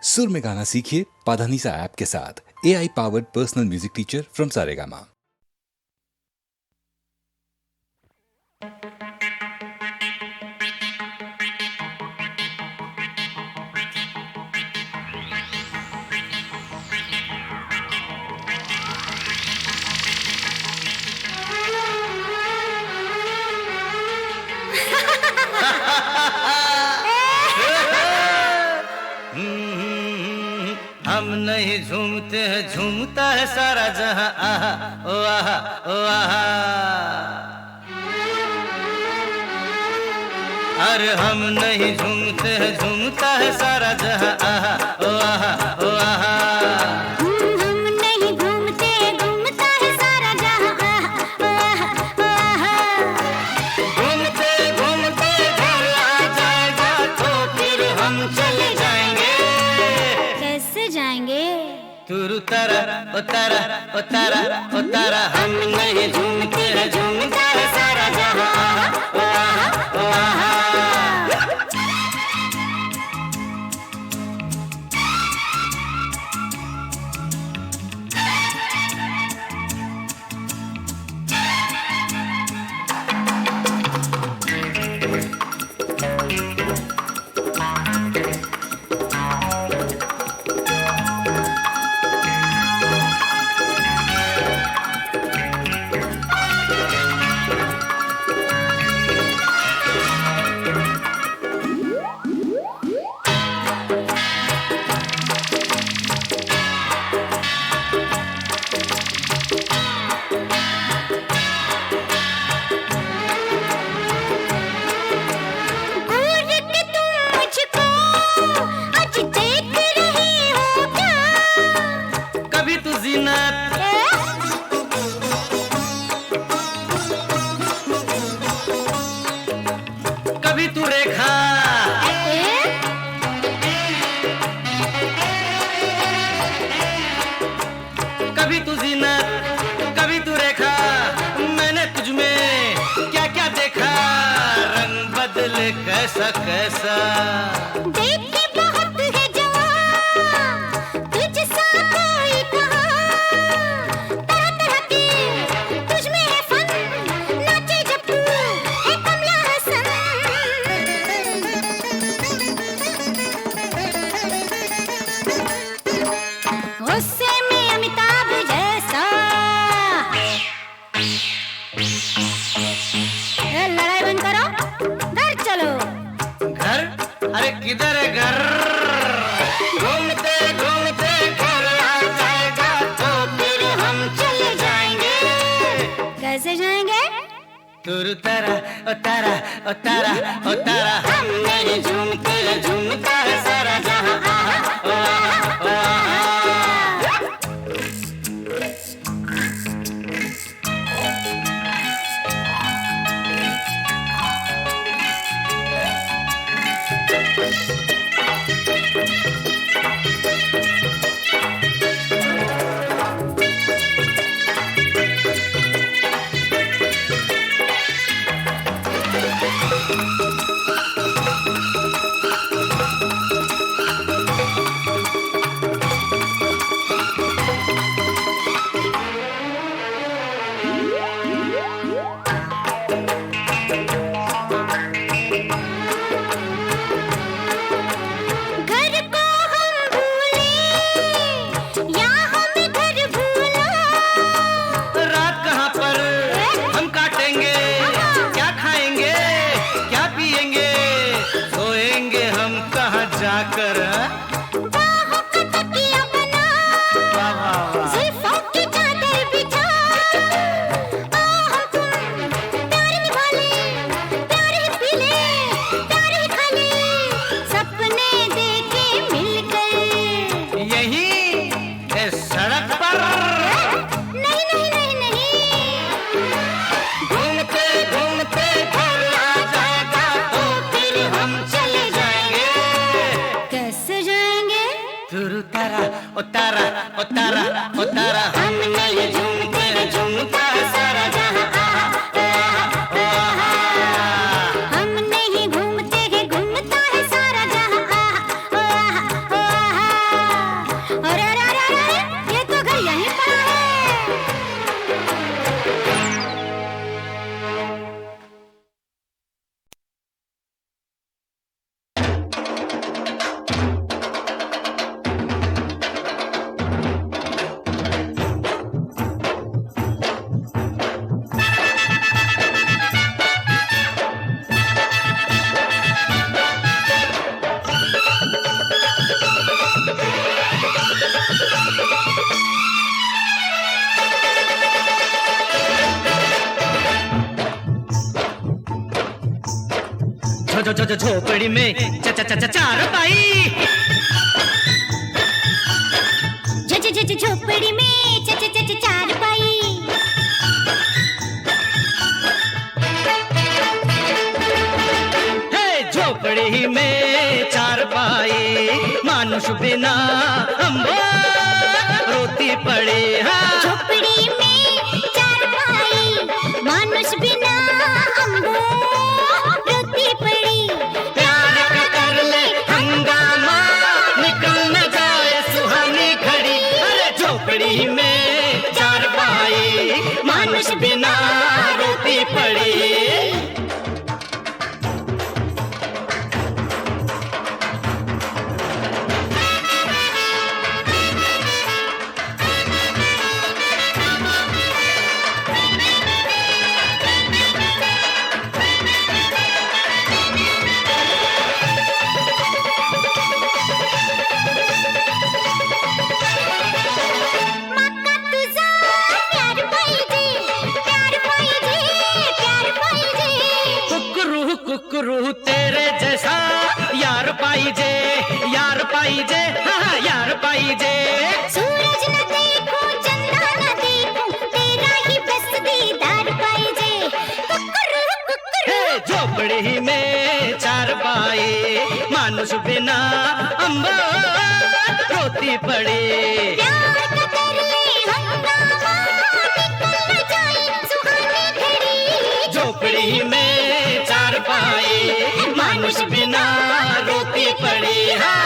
सुर में गाना सीखिए पाधानीसा ऐप के साथ। AI powered personal music teacher from Saregama. हम नहीं झूमते हैं, झूमता है सारा जहां। आहा ओ आहा ओ आहा। अरे हम नहीं झूमते हैं, झूमता है सारा जहां। आहा ओ आहा ओ आहा। हम नहीं घूमते, घूमता है सारा जहां। आहा ओ आहा ओ आहा। घूमते घूमते घर आ जाएगा तो फिर हम चले जाएंगे। कैसे जाएंगे? तुरु तारा ओ तारा ओ तारा ओ तारा। हम नहीं झूमते हैं, झूमता है सारा जहां। आहा ओ आहा ओ आहा। कभी तू रेखा, कभी तू जीनत, कभी तू रेखा। मैंने तुझ में क्या क्या देखा, रंग बदले कैसा कैसा। देख के बहुत है जवां, तुझसा कोई कहाँ। तरह तरह के तुझ में है फन, नाचे जब तू है कमला हसन। गुस्से में अमिताभ जैसा, लड़ाई बंद करो, घर चलो। घर? अरे किधर है घर? घूमते घूमते घर आ जाएगा तो फिर हम चले जाएंगे। कैसे जाएंगे? तुरु तारा ओ तारा ओ तारा ओ तारा। हम नहीं झूमते, झूमता है सारा जहां। आहा ओ आहा ओ आहा। घर को हम भूले या हमें घर भूला। रात कहाँ पर हम काटेंगे, क्या खाएंगे, क्या पिएंगे, सोएंगे हम कहाँ जाकर। बाहों का तकिया बना, वाह वाह वाह। जुल्फों की चादर बिछा। हम तुम प्यार निभा ले, प्यार ही पी ले, प्यार ही खा ले। सपने देखे मिलकर। यही इस सड़क पर नहीं नहीं नहीं नहीं। घूमते घूमते घर आ जाएगा तो फिर हम चले जाएंगे। कैसे जाएंगे? तुरु तारा ओ तारा ओ तारा ओ तारा। हम नहीं झूमते, झूमता है सारा जहां। आहा ओ आहा ओ आहा। हम नहीं घूमते हैं, घूमता है सारा जहां। आहा ओ आहा ओ आहा। झोपड़ी में चार पाई। झोपड़ी में चार पाई। झोपड़ी में चार पाई, मानुष बिना अम्बो रोती पड़ी। हाँ झोपड़ी में चार पाई, मानुष बिना अम्बो रोती पड़ी। प्यार का कर ले हंगामा, निकल न जाए सुहानी घड़ी। अरे झोपड़ी में चार पाई, मानुष बिना रोती पड़ी। कुकरू तेरे जैसा यार पाई जे, यार पाई जे, हाँ यार पाई जे। सूरज न देखूं, चंदा न देखूं, तेरा ही बस दीदार पाई जे। कुकरू झोपड़ी में चार पाई, मानुष बिना अम्बो रोती पड़ी। प्यार का कर ले हंगामा, निकल न जाए सुहानी घड़ी। झोपड़ी में चार पाई, मानुष बिना रोती पड़ी। हाँ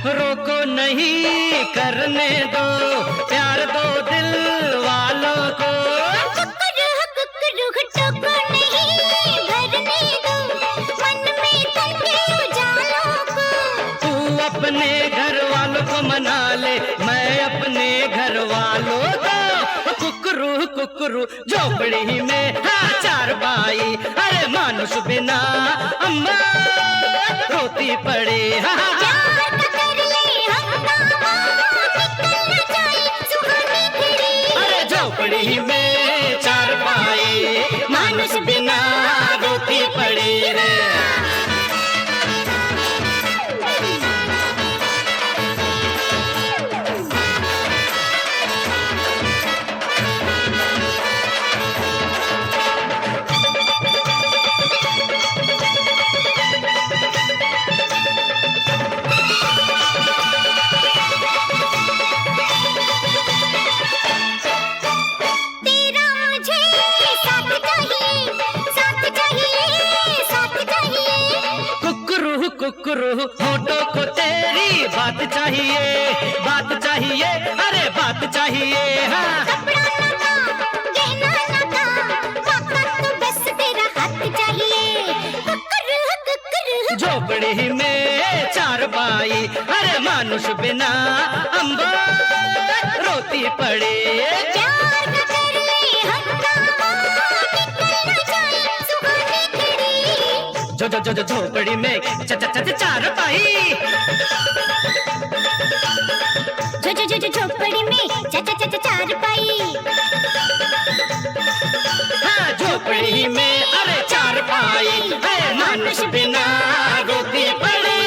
रोको नहीं, करने दो प्यार दो दिल वालों को। कुकरू टोको नहीं, भरने दो मन में तन के उजालों को। तू अपने घर वालों को मना ले, मैं अपने घर वालों को। कुकरू झोपड़ी में हाँ चार पाई, अरे मानुष बिना अम्मा रोती पड़ी। हाँ प्यार का कर ले हंगामा, निकल न जाए सुहानी घड़ी। अरे झोपड़ी में चार पाई, मानुष बिना रोती पड़ी रे। तेरा मुझे साथ चाहिए, साथ चाहिए, साथ चाहिए। कुकरू होठों को तेरी बात चाहिए, बात चाहिए, अरे बात चाहिए। हाँ कपड़ा लगा, गहना लगा, मौका तो बस तेरा हाथ चाहिए। कुकरू झोपड़ी में चार पाई, अरे मानुष बिना अम्बो रोती पड़ी। प्यार का कर ले हंगामा, निकल न जाए सुहानी घड़ी। झोपड़ी में चार पाई। झोपड़ी में चार पाई। हाँ झोपड़ी में अरे चार पाई, है मानुष बिना रोती पड़ी।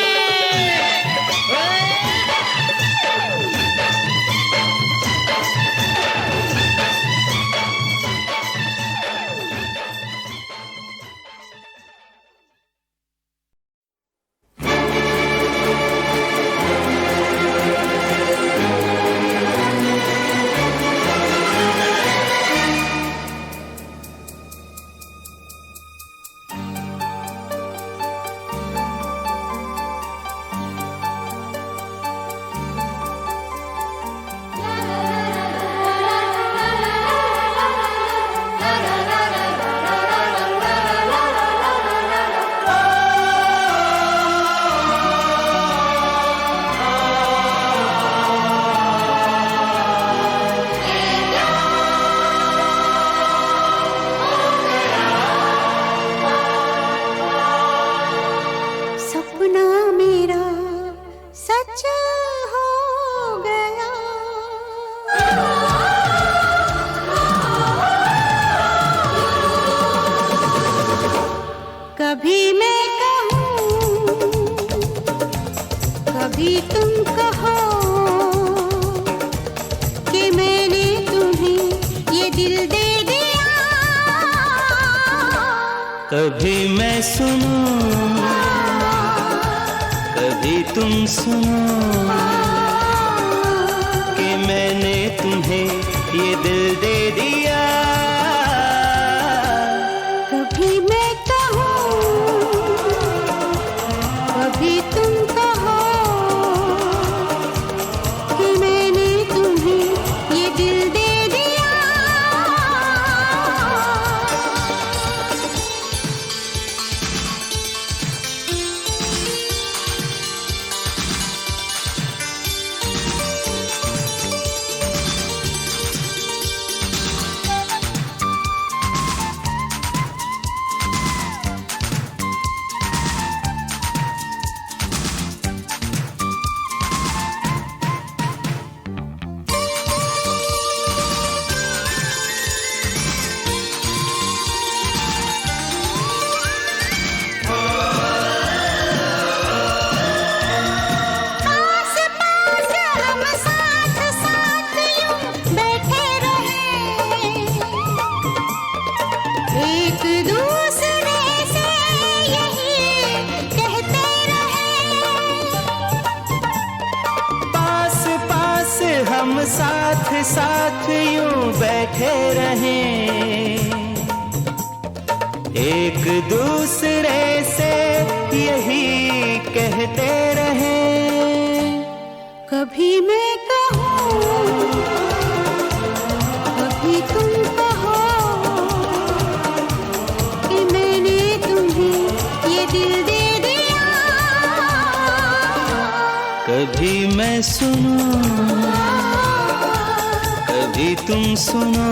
कभी तुम कहो कि मैंने तुम्हें ये दिल दे दिया। कभी मैं सुनूं, कभी तुम सुनो कि मैंने तुम्हें ये दिल दे दिया। कभी मैं कहूँ, कभी तुम कहो कि मैंने तुम्हें ये दिल दे दिया। हम साथ साथ यूं बैठे रहें, एक दूसरे से यही कहते रहें। कभी मैं कहूँ, कभी तुम कहो कि मैंने तुम्हें ये दिल दे दिया। कभी मैं सुनूं, कभी तुम सुनो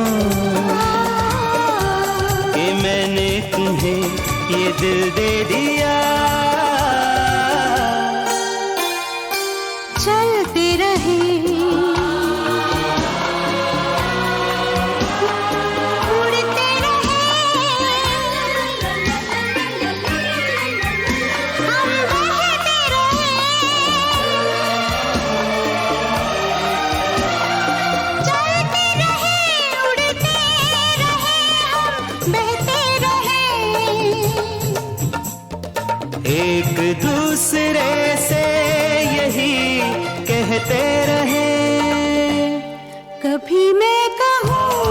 कि मैंने तुम्हें ये दिल दे दिया। चलते रहे, उड़ते रहे, हम बहते रहे। चलते रहे, उड़ते रहे, हम बहते रहे। एक दूसरे से यही कहते रहे। कभी मैं कहूँ,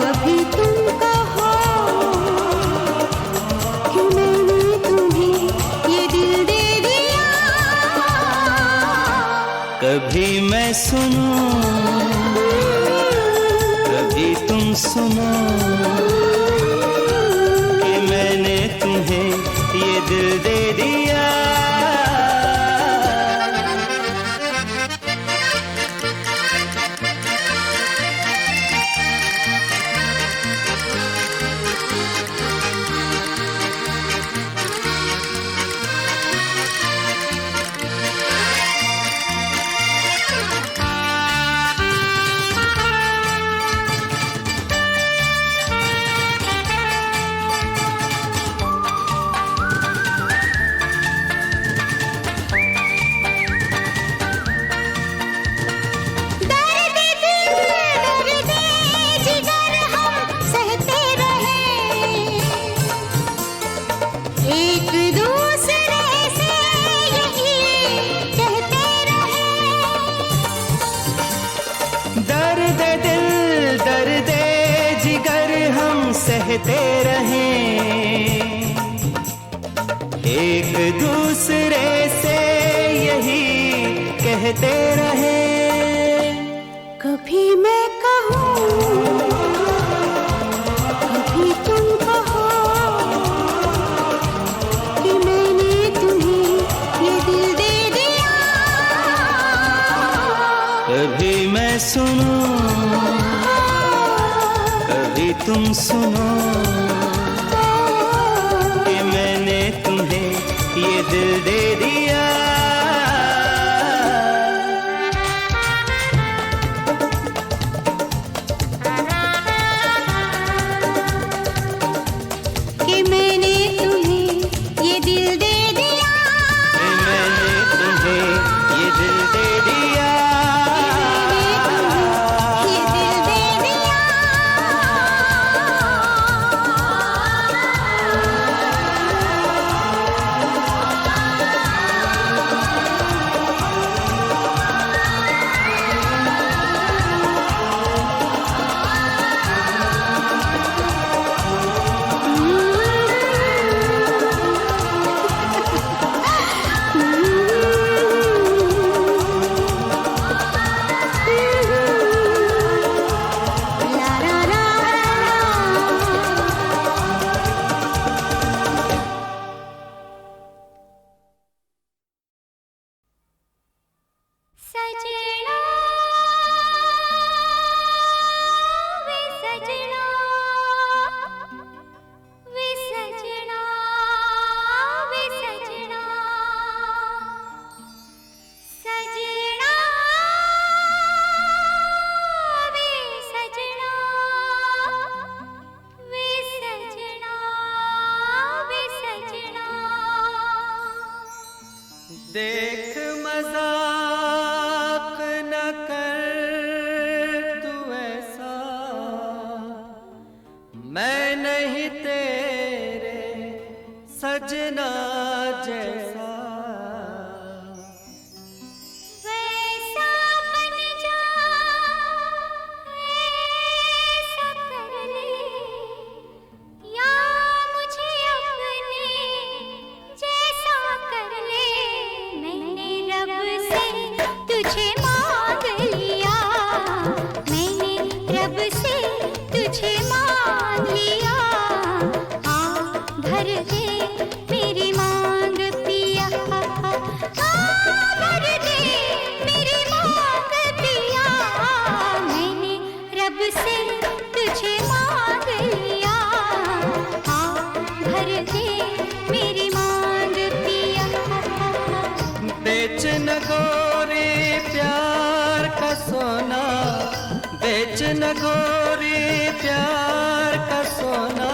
कभी तुम कहो कि मैंने तुम्हें ये दिल दे दिया। कभी मैं सुनूं, कभी तुम सुनो कि मैंने तुम्हें ये दिल दे दिया। एक दूसरे से यही कहते रहे। दर्द दिल दर्द जिगर हम सहते रहें, एक दूसरे से यही कहते रहें। कभी मैं कहूँ, कभी तुम कहो कि मैंने तुम्हें ये दिल दे दिया। कभी मैं सुनूं, कभी तुम सुनो कि मैंने तुम्हें ये दिल दे दिया। कि मैंने तुम्हें ये दिल दे दिया। मैं नहीं तेरे सजना जैसा, वैसा बन जा, ऐसा कर ले, या मुझे अपने जैसा कर ले। मैंने रब से तुझे मांग लिया, मैंने रब से तुझे मांग लिया। आ भर दे मेरी मांग पिया, आ भर दे मेरी मांग पिया। मैंने रब से तुझे मांग लिया, आ भर दे मेरी मांग पिया। बेच न गोरी प्यार का सोना, बेच न गोरी प्यार का सोना,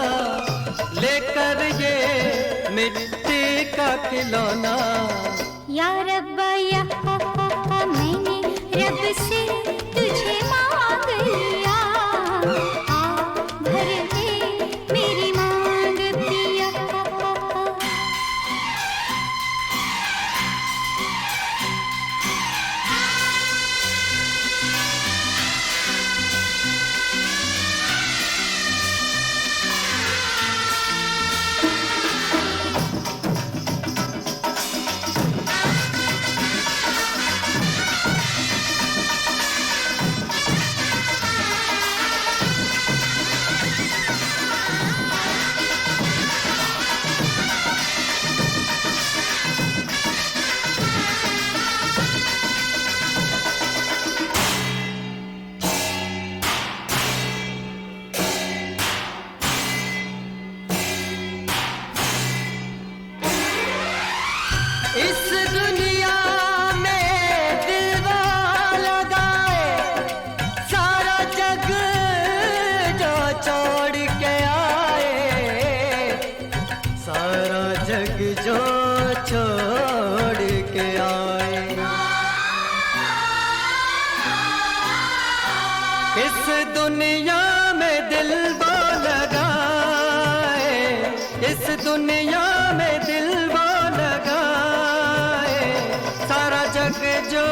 लेकर ये मिट्टी का खिलौना। या रब्बा या मैंने रब से तुझे मांग लिया, आ भर दे मेरी मांग पिया। इस दुनिया में दिल लगाए सारा जग जो छोड़ के आए, सारा जग जो छोड़ के आए। इस दुनिया में दिल लगाए, इस दुनिया में दिल लगाए, सारा जग जो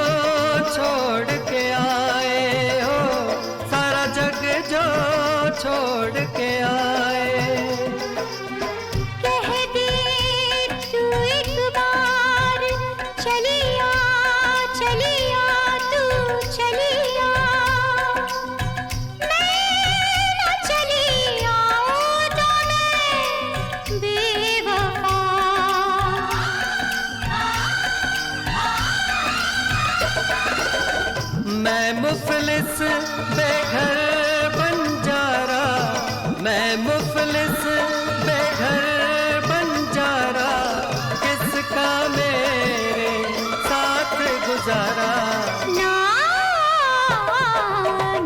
छोड़ के आए हो, सारा जग जो छोड़ के आए। कह दे तू एक बार चलिया, चलिया तू चलिया, मैं न चली आऊं तो मैं बेवफा। मैं मुफलिस बेघर बंजारा, मैं मुफलिस बेघर बंजारा, किसका मेरे साथ गुजारा। ना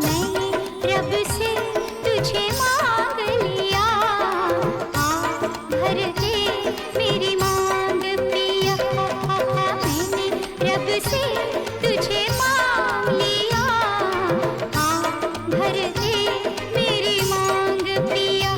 मैंने रब से तुझे मांग लिया, आ भर दे मेरी मांग पिया। मैंने रब से तुझे मांग लिया, आ भर दे मेरी मांग पिया।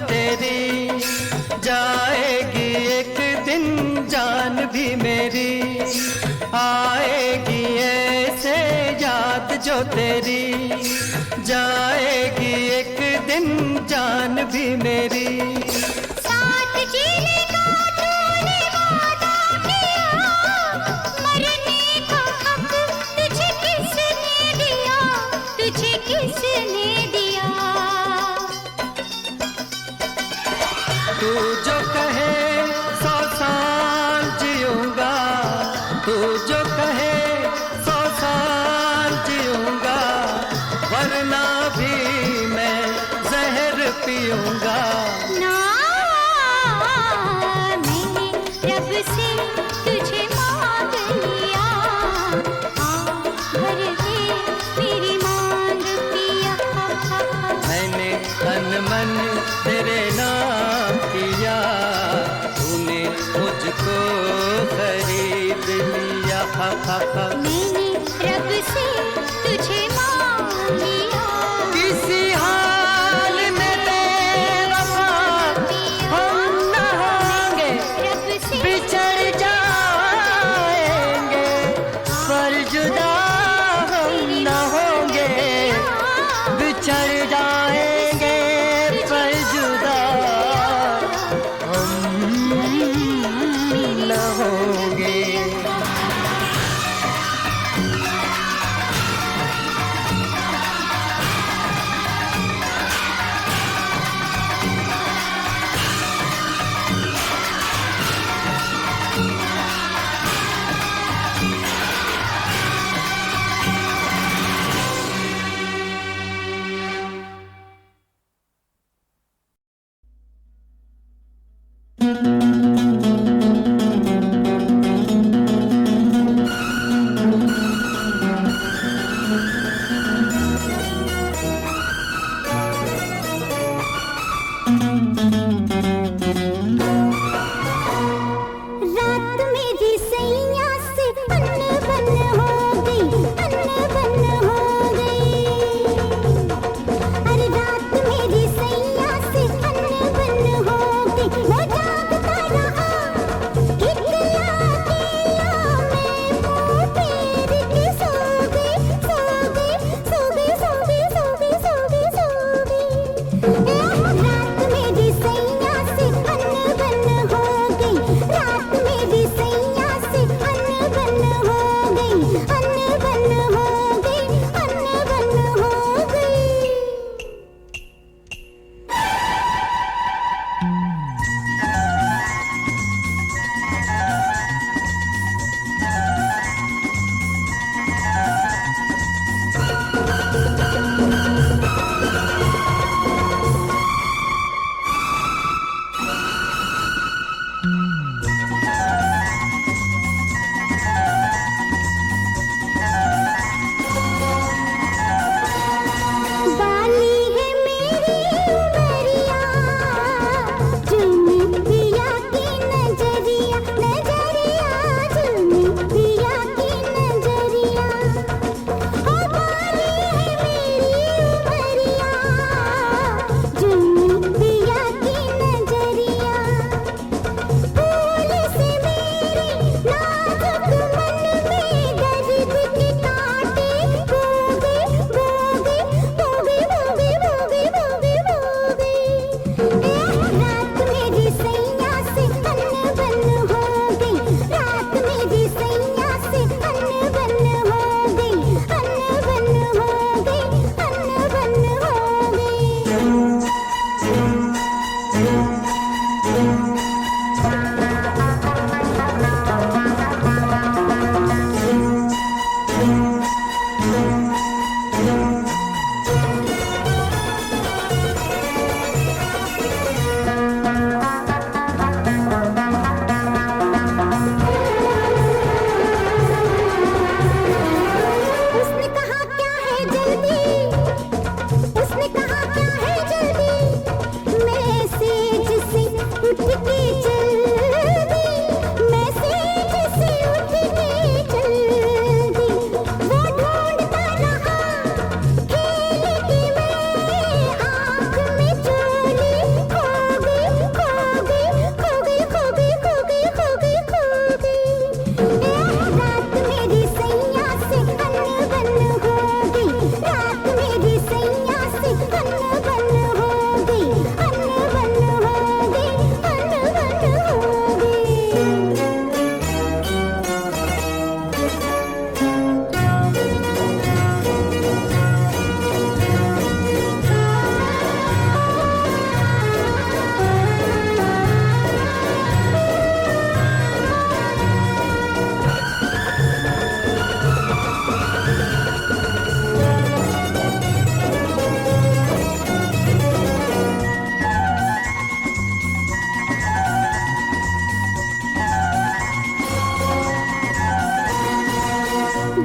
तेरी जाएगी एक दिन जान भी मेरी, आएगी ऐसे याद जो तेरी, जाएगी एक दिन जान भी मेरी। साथ जीने का तूने वादा किया, मरने का हक तुझे किसने दिया, तुझे किसने दिया। तू जो कहे 100 साल जीऊंगा, तू जो कहे 100 साल जीऊंगा, वरना भी मैं जहर पीऊंगा। ना मैंने रब से तुझे मांग लिया, भर दे मेरी मांग पिया। मैंने तन मन तेरे नाम किया, तूने मुझको खरीद लिया। मैंने रब से तुझे मांग लिया, किसी हाल में तेरा साथ हम न होंगे, रब से बिछड़ जाएंगे, पर जुदा हम न होंगे, बिछड़ जाएंगे, पर जुदा हम न होंगे।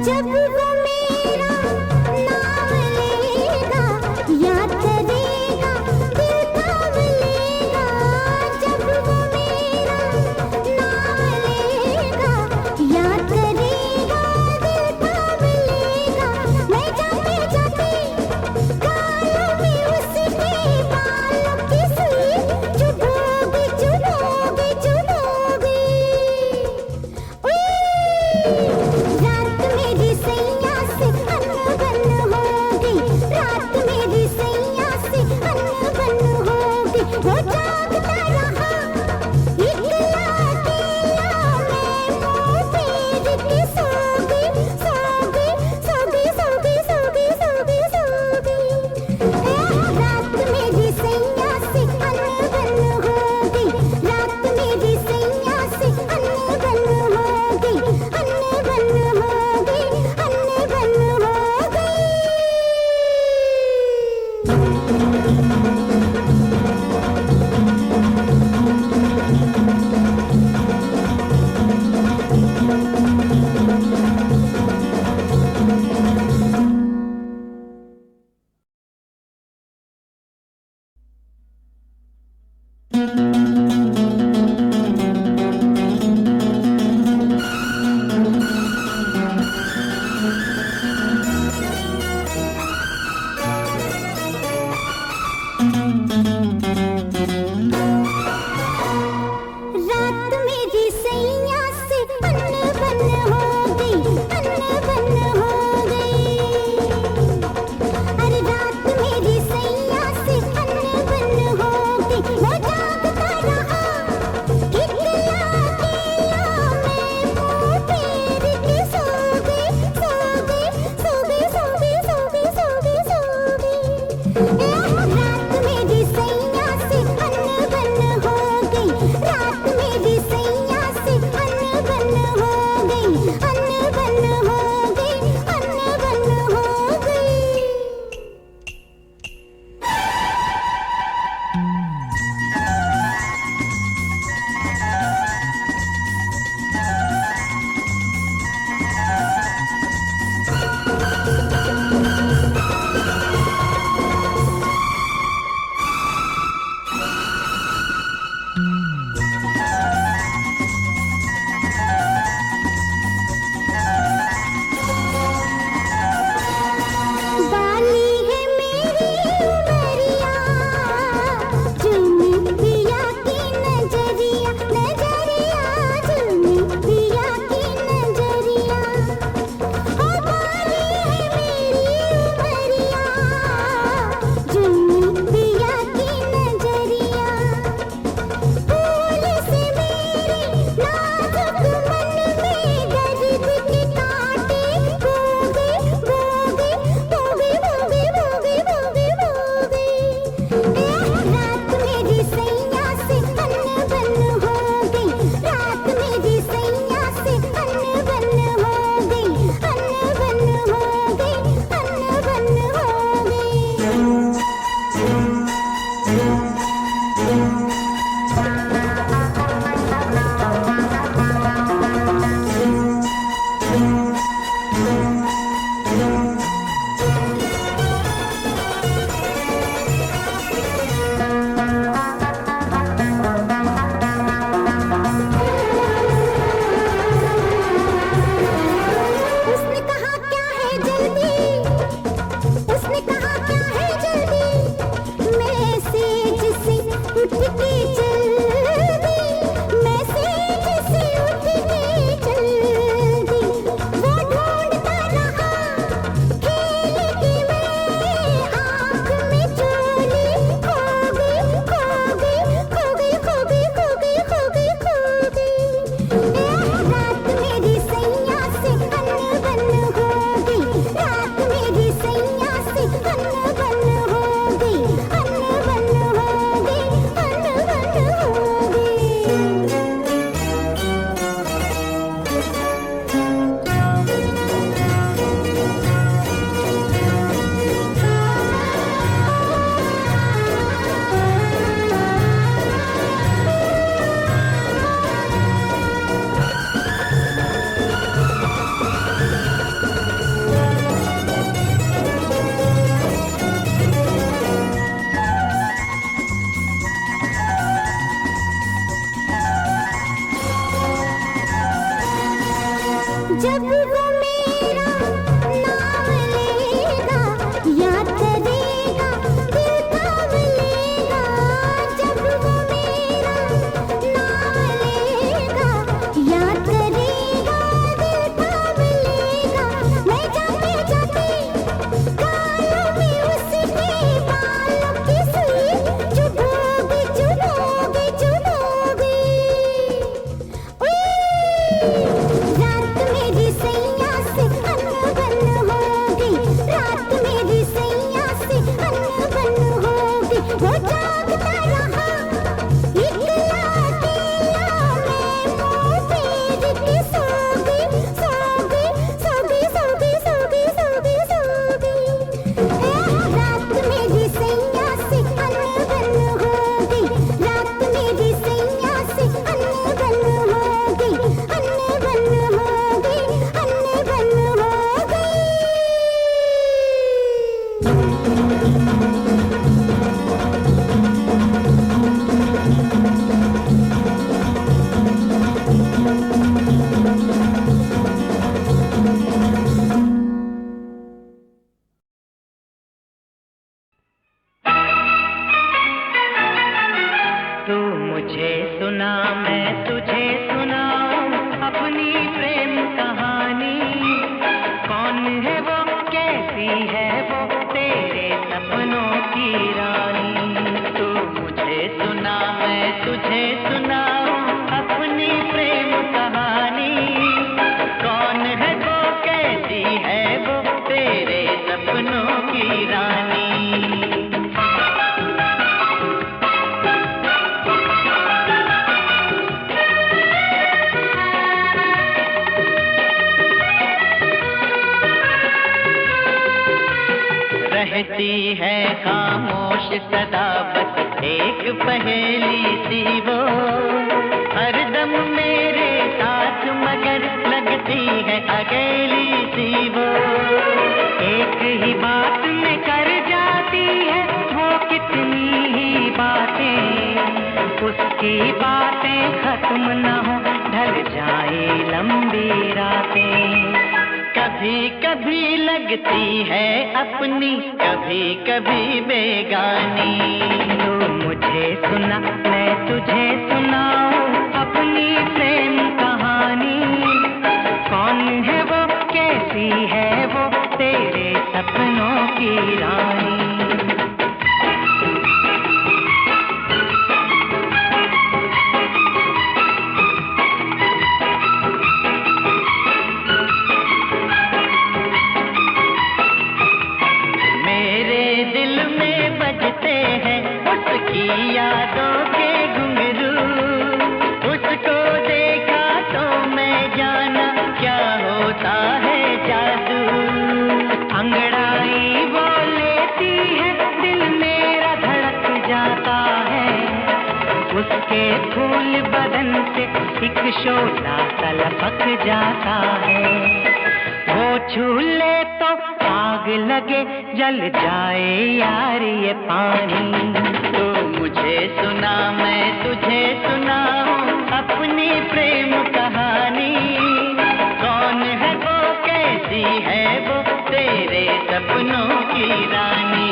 जब वो मेरा नाम लेगा, याद करेगा, दिल थाम लेगा। जब वो मेरा नाम लेगा, याद करेगा, दिल थाम लेगा। मैं जाते जाते गालों में उसके बालों की सुई चुभोगी, चुभोगी, चुभोगी। रात मेरी सैया जब वो मेरा नाम लेगा, याद करेगा, दिल थाम लेगा। जब वो मेरा नाम लेगा, याद करेगा, दिल थाम लेगा। मैं जाते जाते गालों में उसके बालों की सुई चुभोगी, चुभोगी, चुभोगी। रात मेरी सैया से अनबन होगी, रात मेरी सैया से अनबन होगी। वो जागता रहा इकला अकेला, मैं मुँह फेर के सोगी, सोगी, सोगी, सोगी, सोगी, सोगी, सोगी। रात मेरी सैया से अनबन होगी, रात मेरी सैया से अनबन होगी, अनबन होगी, अनबन होगी। तू मुझे सुना, मैं तुझे सुनाऊं अपनी प्रेम कहानी। कौन है वो, कैसी है वो, तेरे सपनों की रानी। तू मुझे सुना, मैं तुझे सुनाऊं अपनी प्रेम कहानी। कौन है वो, कैसी है वो, तेरे सपनों की रानी। रहती है खामोश सदा बस एक पहेली सी वो, हरदम मेरे साथ मगर लगती है अकेली सी वो। एक ही बात में कर जाती है वो कितनी ही बातें, उसकी बातें खत्म न हो, ढल जाए लंबी रातें। कभी कभी लगती है अपनी, कभी कभी बेगानी। तू मुझे सुना, मैं तुझे सुनाऊं अपनी प्रेम कहानी। कौन है वो, कैसी है वो, तेरे सपनों की रानी। यादों के घुंघरू, उसको देखा तो मैं जाना क्या होता है जादू। अंगड़ाई वो लेती है, दिल मेरा धड़क जाता है। उसके फूल बदन से एक शोला सा लपक जाता है। वो छू ले तो आग लगे, जल जाए यार ये पानी। तू मुझे सुना, मैं तुझे सुनाऊं अपनी प्रेम कहानी। कौन है वो, कैसी है वो, तेरे सपनों की रानी।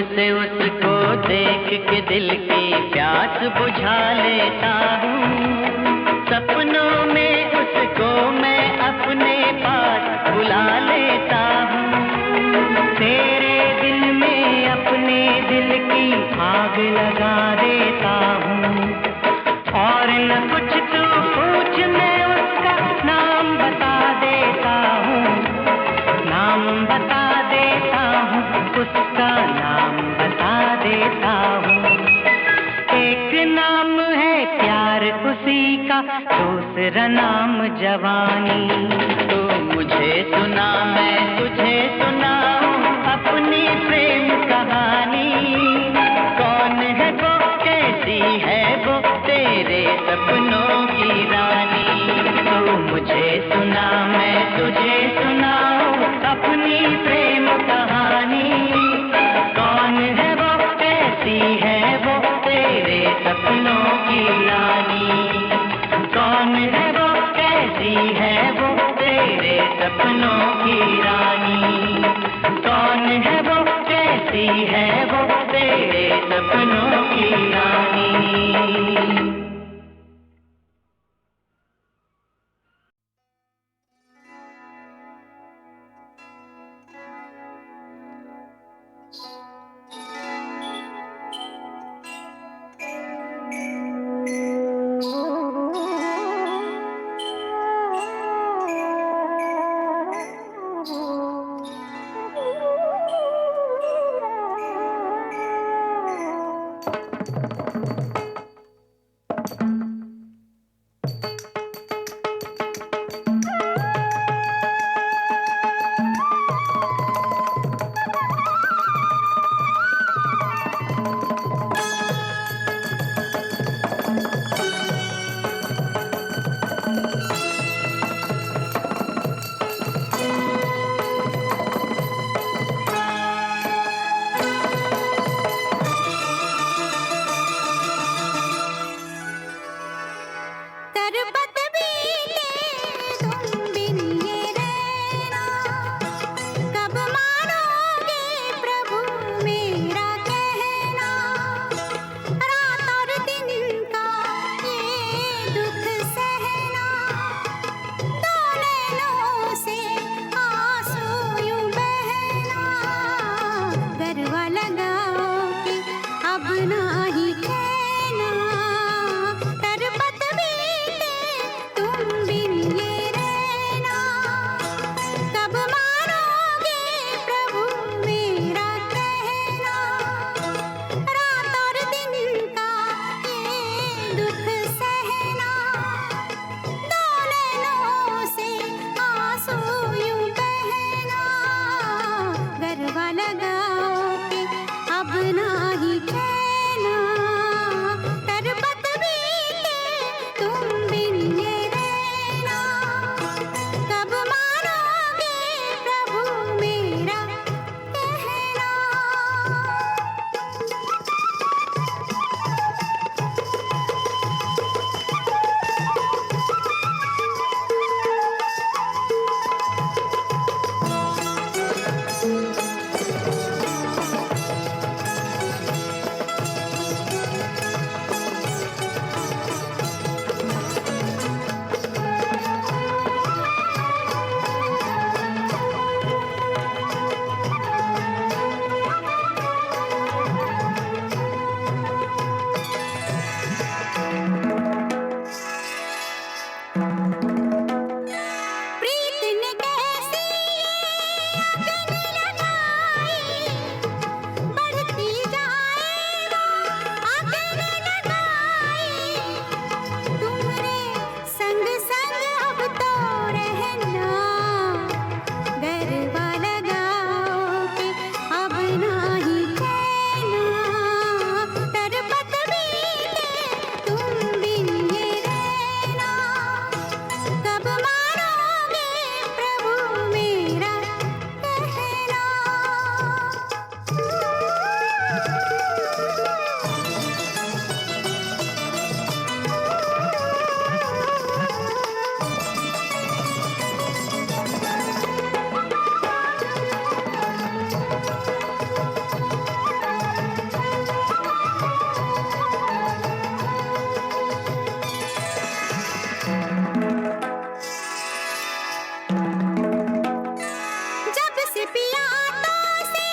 से उसको देख के दिल की प्यास बुझा लेता हूँ। सपनों में उसको मैं अपने पास बुला लेता हूँ। तेरे दिल में अपने दिल की आग लगा देता हूँ। और न कुछ तू पूछ, मैं उसका नाम बता देता हूँ। नाम बता देता हूँ, उसका नाम बता देता हूँ। एक नाम है प्यार उसी का, दूसरा नाम जवानी। तू मुझे सुना, मैं तुझे सुनाऊं अपनी प्रेम कहानी। सुना मैं तुझे सुनाऊं अपनी प्रेम कहानी। कौन है वो, कैसी है वो, तेरे सपनों की रानी। कौन है वो, कैसी है वो, तेरे सपनों की रानी। कौन है वो, कैसी है वो, तेरे सपनों की रानी। तरबत बीते तुम बिन ये रहना, कब मानोगे प्रभु मेरा कहना। रात और दिन का ये दुख सहना, दो नैनों से आंसू यूं बहना। गरबा लगाओ कि अब नाही कहना, तरबत बीते तुम बिन ये रहना, कब मानोगे प्रभु मेरा कहना। रात और दिन का ये दुख सहना, दो नैनों से आंसू यूं बहना। गरबा लगाओ कि अब नाही कहना, तरबत बीते तुम बिन ये रहना, कब मानोगे प्रभु मेरा कहना। प्रीत ने कैसी अगन लगाई, बढ़ती जाए वो अगन लगाई। तुम्हारे संग संग अब तो रहना, गरबा लगाओ कि अब नाही कहना। तरबत बीते तुम बिन ये रहना, कब मानोगे प्रभु मेरा कहना। जब से पिया तो से